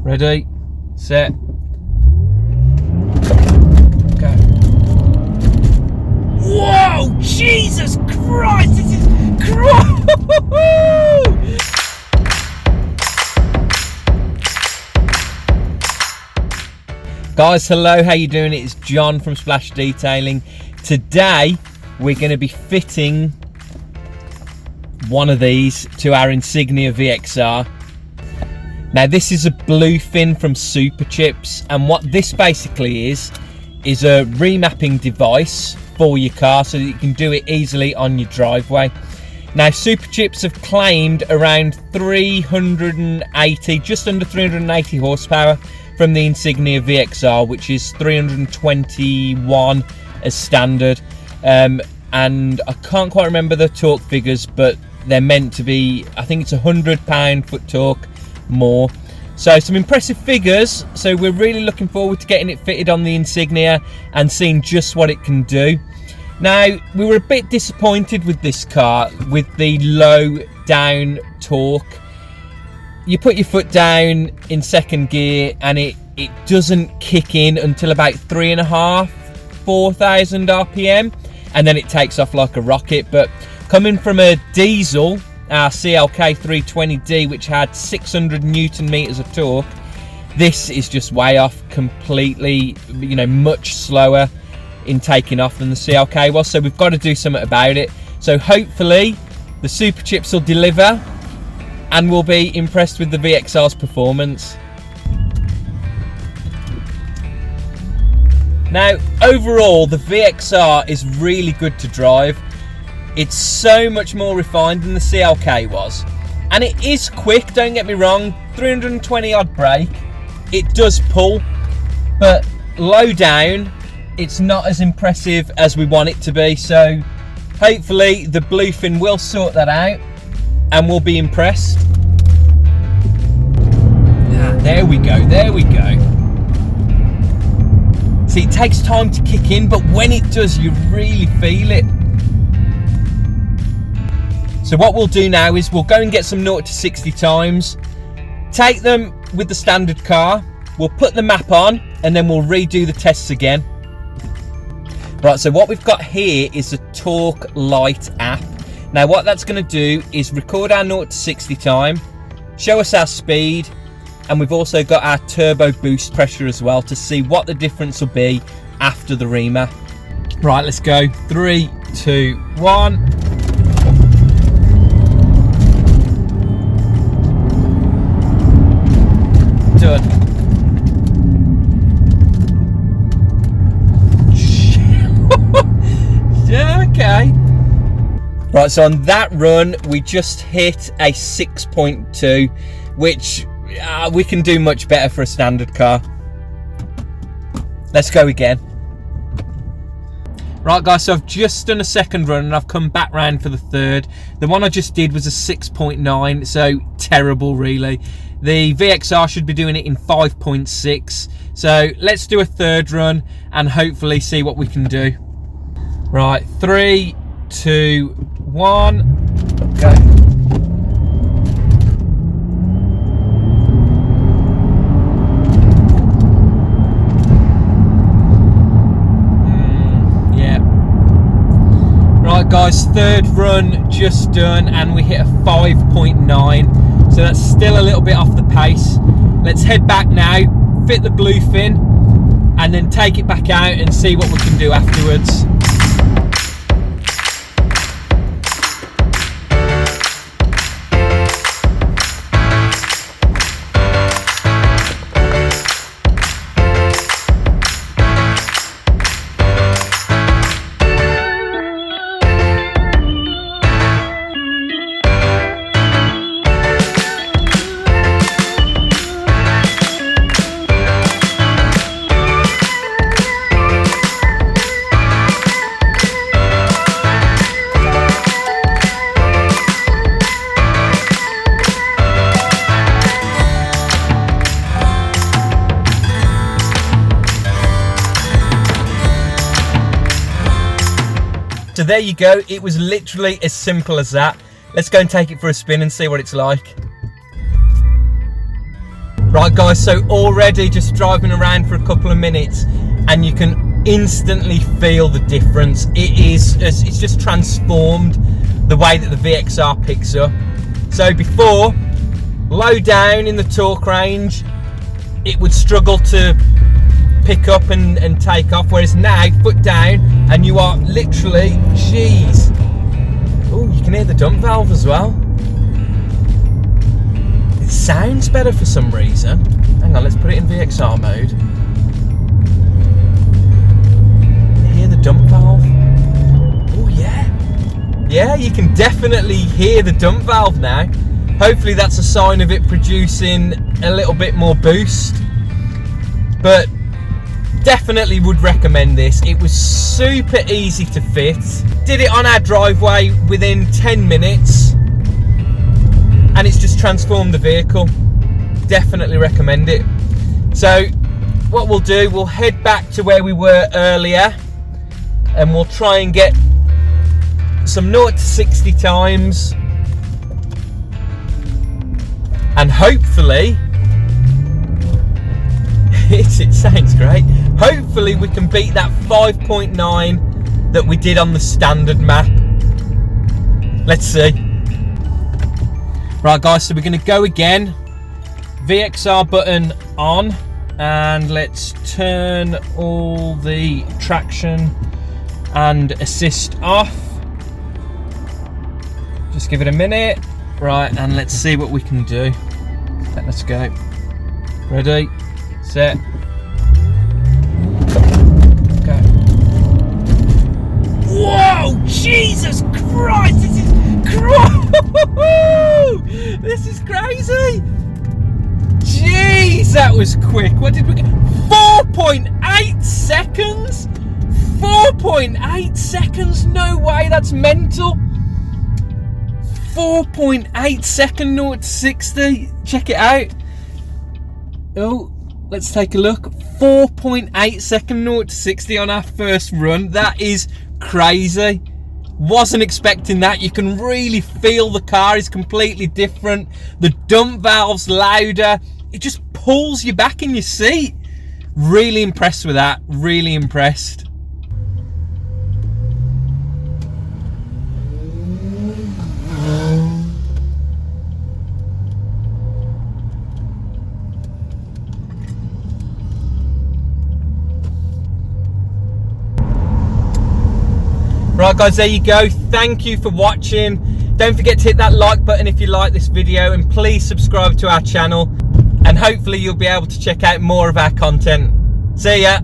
Ready, set, go. Whoa, Jesus Christ, this is Guys, hello, how you doing? It's John from Splash Detailing. Today we're going to be fitting one of these to our Insignia VXR. Now this is a Bluefin from Superchips, and what this basically is a remapping device for your car so that you can do it easily on your driveway. Now Superchips have claimed around 380, just under 380 horsepower from the Insignia VXR, which is 321 as standard, and I can't quite remember the torque figures, but they're meant to be, I think it's 100 pound-foot torque more. So some impressive figures, so we're really looking forward to getting it fitted on the Insignia and seeing just what it can do. Now, we were a bit disappointed with this car with the low down torque. You put your foot down in second gear and it doesn't kick in until about 3,500–4,000 RPM, and then it takes off like a rocket. But coming from a diesel, our CLK 320D, which had 600 Newton meters of torque, this is just way off completely, you know, much slower in taking off than the CLK was. So we've got to do something about it. So hopefully the Superchips will deliver and we'll be impressed with the VXR's performance. Now, overall, the VXR is really good to drive. It's so much more refined than the CLK was. And it is quick, don't get me wrong, 320 odd brake. It does pull, but low down, it's not as impressive as we want it to be. So hopefully the Bluefin will sort that out and we'll be impressed. There we go, there we go. See, it takes time to kick in, but when it does, you really feel it. So what we'll do now is we'll go and get some 0 to 60 times, take them with the standard car, we'll put the map on, and then we'll redo the tests again. Right, so what we've got here is a Torque Lite app. Now what that's going to do is record our 0 to 60 time, show us our speed, and we've also got our turbo boost pressure as well to see what the difference will be after the remap. Right, let's go. 3, 2, 1. Done. Okay. Right, so on that run, we just hit a 6.2, which we can do much better for a standard car. Let's go again. Right guys, so I've just done a second run and I've come back round for the third. The one I just did was a 6.9, so terrible really. The VXR should be doing it in 5.6. So let's do a third run and hopefully see what we can do. Right, 3, 2, 1, go. Guys, third run just done and we hit a 5.9, so that's still a little bit off the pace. Let's head back now, fit the Bluefin, and then take it back out and see what we can do afterwards. So there you go, it was literally as simple as that. Let's go and take it for a spin and see what it's like. Right guys, so already just driving around for a couple of minutes and you can instantly feel the difference. It's just transformed the way that the VXR picks up. So before, low down in the torque range, it would struggle to pick up and take off, whereas now, foot down, and you are literally, jeez. Oh, you can hear the dump valve as well. It sounds better for some reason. Hang on, let's put it in VXR mode. You hear the dump valve? Oh yeah. Yeah, you can definitely hear the dump valve now. Hopefully that's a sign of it producing a little bit more boost. But definitely would recommend this. It was super easy to fit. Did it on our driveway within 10 minutes. And it's just transformed the vehicle. Definitely recommend it. So what we'll do, we'll head back to where we were earlier. And we'll try and get some 0 to 60 times. And hopefully, it sounds great. Hopefully we can beat that 5.9 that we did on the standard map. Let's see. Right guys, so we're going to go again. VXR button on, and let's turn all the traction and assist off. Just give it a minute. Right, and let's see what we can do. Let's go. Ready, set, go. Whoa, Jesus Christ, this is crazy. Jeez, that was quick. What did we get? 4.8 seconds? 4.8 seconds? No way, that's mental. 4.8 second 0 to 60. Check it out. Oh, let's take a look. 4.8 second 0 to 60 on our first run. That is crazy. Wasn't expecting that. You can really feel the car is completely different. The dump valve's louder. It just pulls you back in your seat. Really impressed with that. Really impressed. Right guys, there you go. Thank you for watching. Don't forget to hit that like button if you like this video, and please subscribe to our channel, and hopefully you'll be able to check out more of our content. See ya.